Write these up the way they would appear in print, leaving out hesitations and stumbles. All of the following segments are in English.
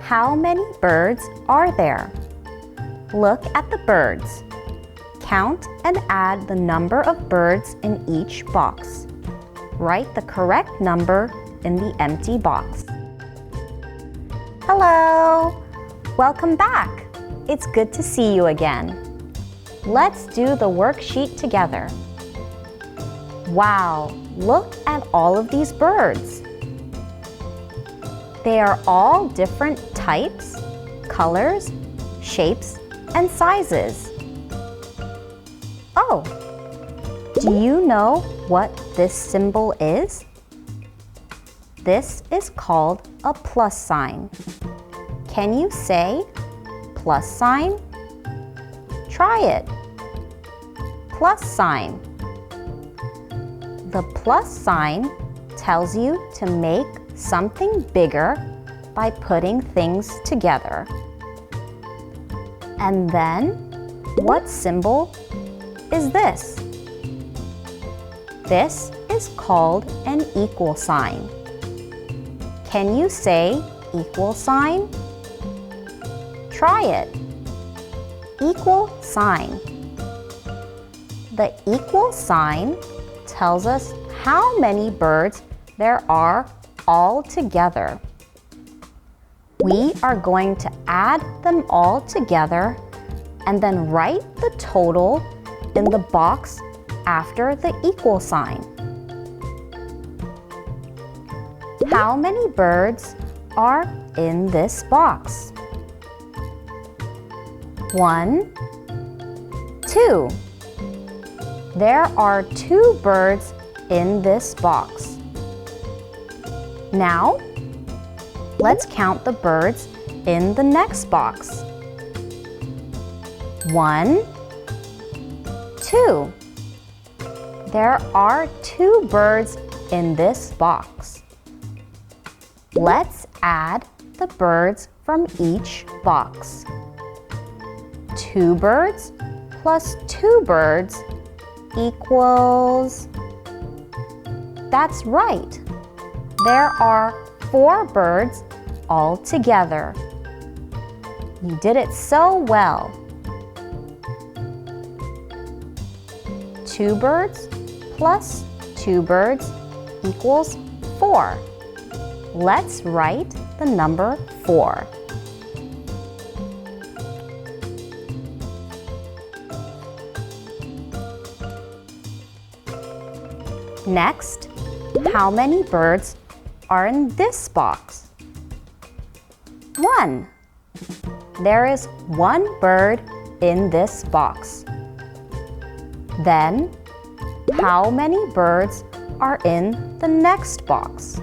How many birds are there? Look at the birds. Count and add the number of birds in each box. Write the correct number in the empty box. Hello! Welcome back! It's good to see you again. Let's do the worksheet together. Wow! Look at all of these birds. They are all different types, colors, shapes, and sizes. Oh! Do you know what this symbol is? This is called a plus sign. Can you say plus sign? Try it. Plus sign. The plus sign tells you to make something bigger by putting things together. And then, what symbol is this? This is called an equal sign. Can you say equal sign? Try it. Equal sign. The equal sign tells us how many birds there are all together. We are going to add them all together and then write the total in the box after the equal sign. How many birds are in this box? 1, 2. There are 2 birds in this box. Now, let's count the birds in the next box. 1, 2. There are 2 birds in this box. Let's add the birds from each box. 2 birds plus 2 birds equals... That's right. There are 4 birds all together. You did it so well. 2 birds plus 2 birds equals 4. Let's write the number 4. Next, how many birds are in this box? 1. There is 1 bird in this box. Then, how many birds are in the next box?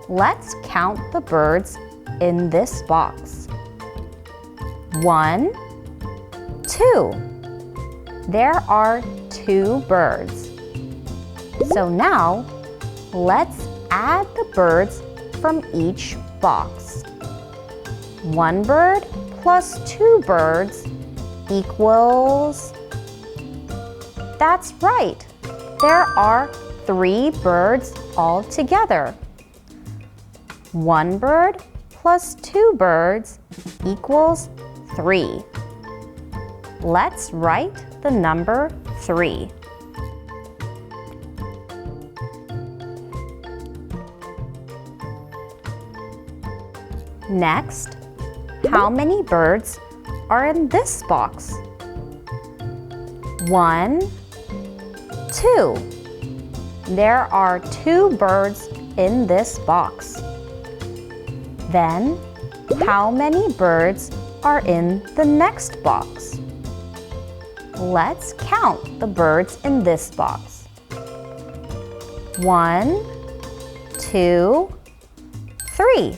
Let's count the birds in this box. 1, 2. There are 2 birds. So now, let's add the birds from each box. 1 bird plus 2 birds equals... That's right. There are 3 birds all together. 1 bird plus 2 birds equals 3. Let's write the number 3. Next, how many birds are in this box? 1, 2. There are 2 birds in this box. Then, how many birds are in the next box? Let's count the birds in this box. 1, 2, 3.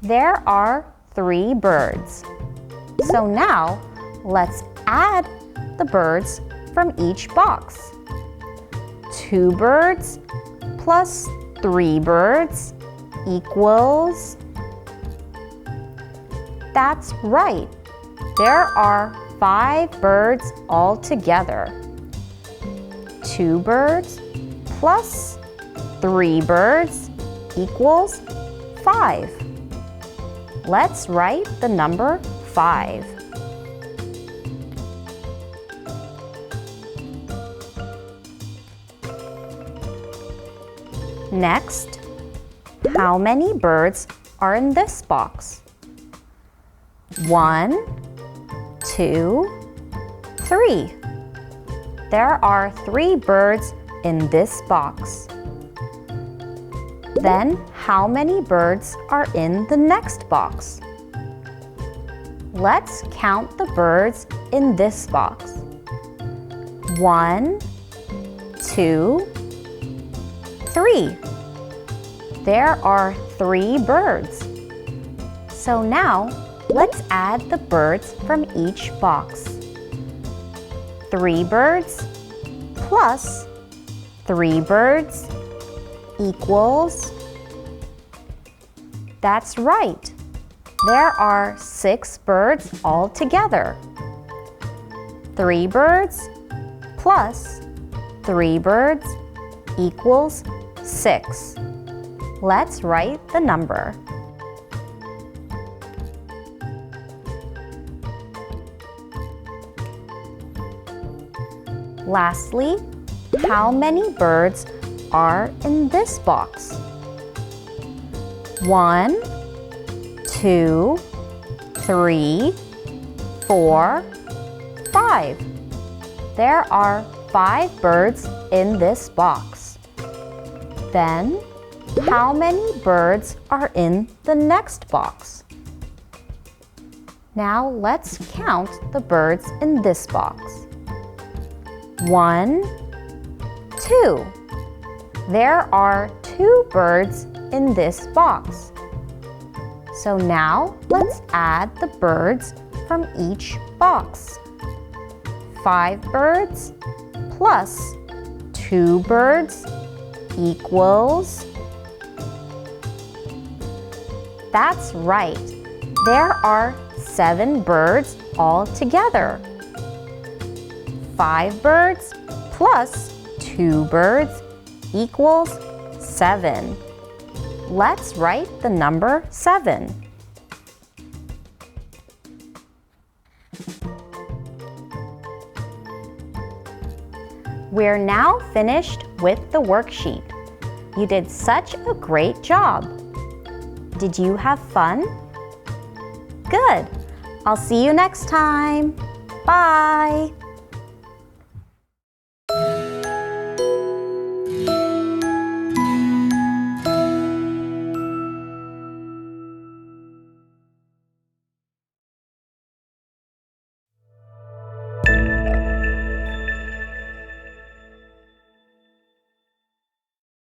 There are 3 birds. So now, let's add the birds from each box. 2 birds plus 3 birds equals... That's right. There are 5 birds all together. 2 birds plus 3 birds equals 5. let's write the number 5. Next, how many birds are in this box? 1, 2, 3. There are 3 birds in this box. Then, how many birds are in the next box? Let's count the birds in this box. 1, 2, 3. There are 3 birds. So now, let's add the birds from each box. 3 birds plus 3 birds equals... That's right. There are 6 birds altogether. 3 birds plus 3 birds equals 6. Let's write the number. Lastly, how many birds are in this box? 1, 2, 3, 4, 5. There are 5 birds in this box. Then, how many birds are in the next box? Now let's count the birds in this box. 1, 2. There are 2 birds in this box. So now let's add the birds from each box. 5 birds plus 2 birds equals... That's right. There are 7 birds altogether. 5 birds plus 2 birds equals 7. Let's write the number 7. We're now finished with the worksheet. You did such a great job. Did you have fun? Good. I'll see you next time. Bye.